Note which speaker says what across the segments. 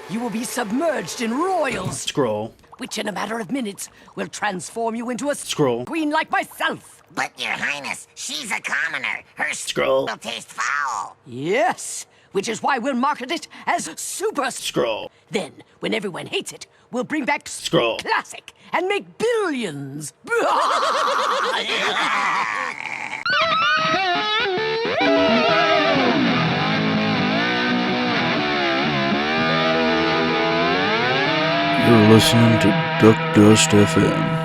Speaker 1: you will be submerged in royal
Speaker 2: Scroll.
Speaker 1: which in a matter of minutes will transform you into a
Speaker 2: Scroll.
Speaker 1: queen like myself.
Speaker 3: But, Your Highness, she's a commoner. Her
Speaker 2: Scroll.
Speaker 3: will taste foul.
Speaker 1: Yes, which is why we'll market it as Super
Speaker 2: Scroll.
Speaker 1: Then, when everyone hates it, we'll bring back
Speaker 2: Scroll.
Speaker 1: Classic and make billions.
Speaker 4: You're listening to Duck Dust FM.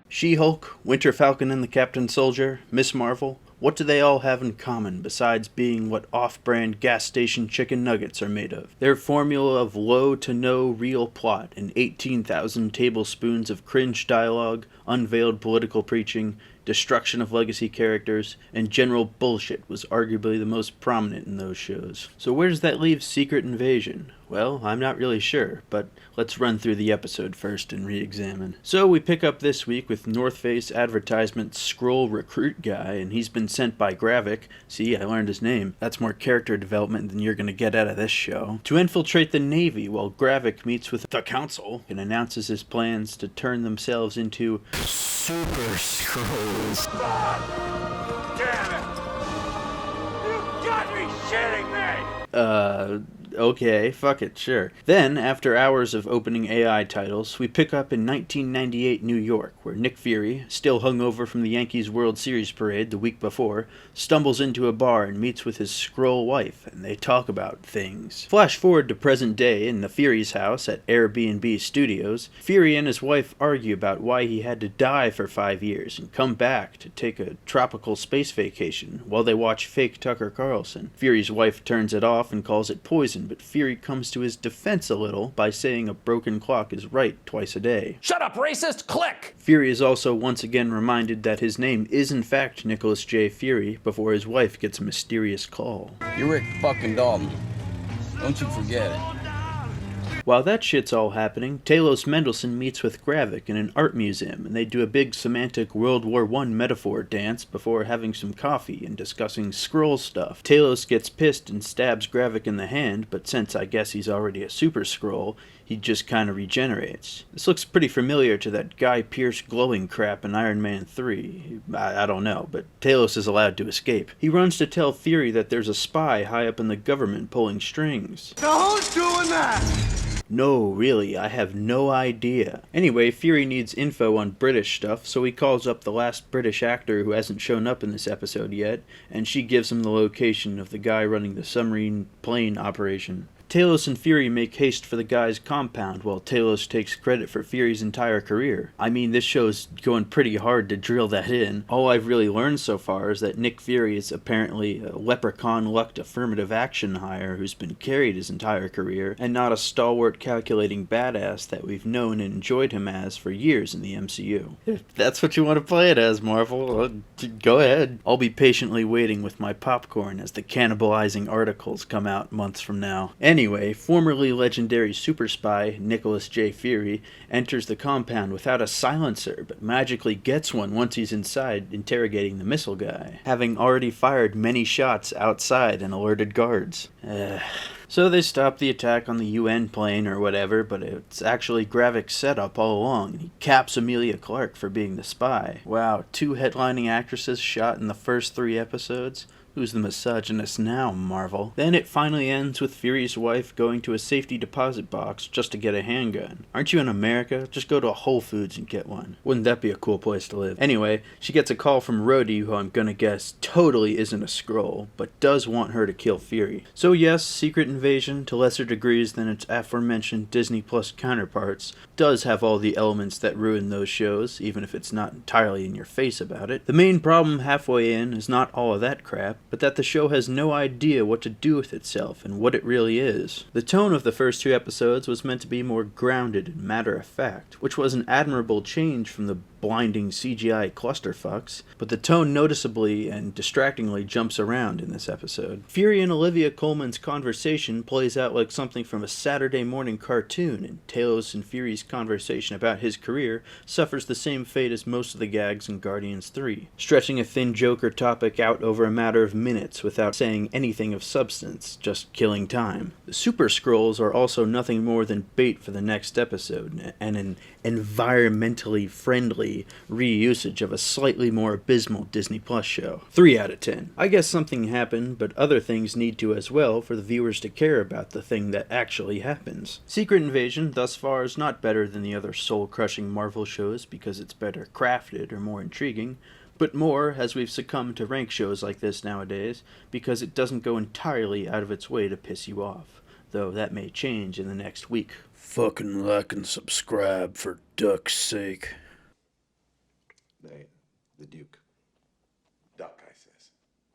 Speaker 2: She-Hulk, Winter Falcon and the Captain Soldier, Miss Marvel, what do they all have in common besides being what off-brand gas station chicken nuggets are made of? Their formula of low to no real plot and 18,000 tablespoons of cringe dialogue, unveiled political preaching, destruction of legacy characters, and general bullshit was arguably the most prominent in those shows. So where does that leave Secret Invasion? Well, I'm not really sure, but let's run through the episode first and re-examine. So we pick up this week with North Face advertisement Skrull recruit guy, and he's been sent by Gravik, see, I learned his name, that's more character development than you're gonna get out of this show, to infiltrate the Navy while Gravik meets with the Council and announces his plans to turn themselves into Super Skrulls.
Speaker 5: Damn it! You got me shitting me!
Speaker 2: Okay, fuck it, sure. Then, after hours of opening AI titles, we pick up in 1998 New York, where Nick Fury, still hungover from the Yankees World Series parade the week before, stumbles into a bar and meets with his Skrull wife, and they talk about things. Flash forward to present day in the Fury's house at Airbnb Studios. Fury and his wife argue about why he had to die for 5 years and come back to take a tropical space vacation while they watch fake Tucker Carlson. Fury's wife turns it off and calls it poison, but Fury comes to his defense a little by saying a broken clock is right twice a day.
Speaker 6: Shut up, racist! Click!
Speaker 2: Fury is also once again reminded that his name is in fact Nicholas J. Fury before his wife gets a mysterious call.
Speaker 7: You're Rick fucking Dalton. Don't you forget it.
Speaker 2: While that shit's all happening, Talos Mendelson meets with Gravik in an art museum, and they do a big semantic World War I metaphor dance before having some coffee and discussing Skrull stuff. Talos gets pissed and stabs Gravik in the hand, but since I guess he's already a Super Skrull, he just kinda regenerates. This looks pretty familiar to that Guy Pearce glowing crap in Iron Man 3. I don't know, but Talos is allowed to escape. He runs to tell Fury that there's a spy high up in the government pulling strings.
Speaker 5: Now who's doing that?
Speaker 2: No, really, I have no idea. Anyway, Fury needs info on British stuff, so he calls up the last British actor who hasn't shown up in this episode yet, and she gives him the location of the guy running the submarine plane operation. Talos and Fury make haste for the guy's compound, while Talos takes credit for Fury's entire career. I mean, this show's going pretty hard to drill that in. All I've really learned so far is that Nick Fury is apparently a leprechaun-lucked affirmative action hire who's been carried his entire career, and not a stalwart calculating badass that we've known and enjoyed him as for years in the MCU. If that's what you want to play it as, Marvel, go ahead. I'll be patiently waiting with my popcorn as the cannibalizing articles come out months from now. Anyway, formerly legendary super spy Nicholas J. Fury enters the compound without a silencer, but magically gets one once he's inside interrogating the missile guy, having already fired many shots outside and alerted guards. So they stop the attack on the UN plane or whatever, but it's actually Gravik's setup all along. He caps Emilia Clarke for being the spy. Wow, 2 headlining actresses shot in the first 3 episodes? Who's the misogynist now, Marvel? Then it finally ends with Fury's wife going to a safety deposit box just to get a handgun. Aren't you in America? Just go to a Whole Foods and get one. Wouldn't that be a cool place to live? Anyway, she gets a call from Rhodey, who I'm gonna guess totally isn't a Skrull, but does want her to kill Fury. So yes, Secret Invasion, to lesser degrees than its aforementioned Disney Plus counterparts, does have all the elements that ruin those shows, even if it's not entirely in your face about it. The main problem halfway in is not all of that crap, but that the show has no idea what to do with itself and what it really is. The tone of the first 2 episodes was meant to be more grounded and matter-of-fact, which was an admirable change from the blinding CGI clusterfucks, but the tone noticeably and distractingly jumps around in this episode. Fury and Olivia Colman's conversation plays out like something from a Saturday morning cartoon, and Talos and Fury's conversation about his career suffers the same fate as most of the gags in Guardians 3, stretching a thin Joker topic out over a matter of minutes without saying anything of substance, just killing time. The Super Skrulls are also nothing more than bait for the next episode, and an environmentally friendly reusage of a slightly more abysmal Disney Plus show. 3 out of 10. I guess something happened, but other things need to as well for the viewers to care about the thing that actually happens. Secret Invasion, thus far, is not better than the other soul-crushing Marvel shows because it's better crafted or more intriguing, but more as we've succumbed to rank shows like this nowadays because it doesn't go entirely out of its way to piss you off, though that may change in the next week.
Speaker 4: Fucking like and subscribe for duck's sake.
Speaker 6: The Duke.